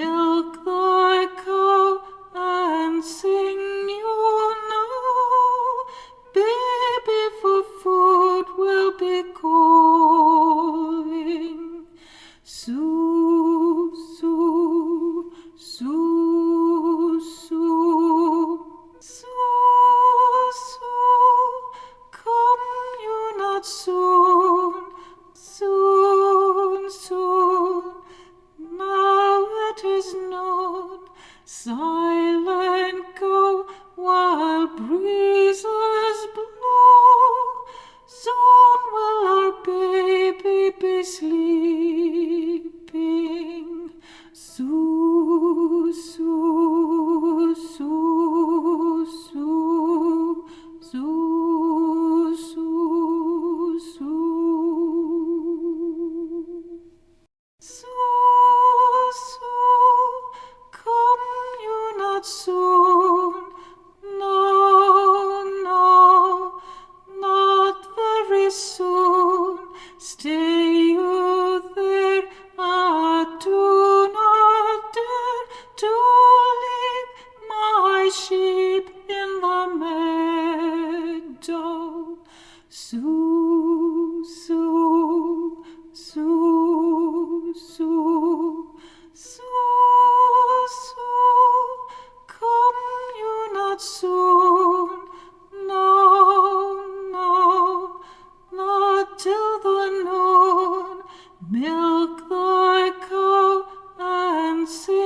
Milk the cow and sing, you know, baby for food will be calling. Sue, Sue, Sue, Sue, Sue, Sue, come you not soon, soon, soon. Now it is noon, silent go while breezes blow. Soon will our baby be sleeping. Sue, Sue, Sue, Sue, Sue, Sue, Sue. Sue, Sue, come you not soon? No, no, not very soon. Stay you there, do not dare to leave my sheep in the meadow. Sue, Sue, Sue, Sue, Sue, Sue, come you not soon? No, no, not till the noon. Milk the cow and sing.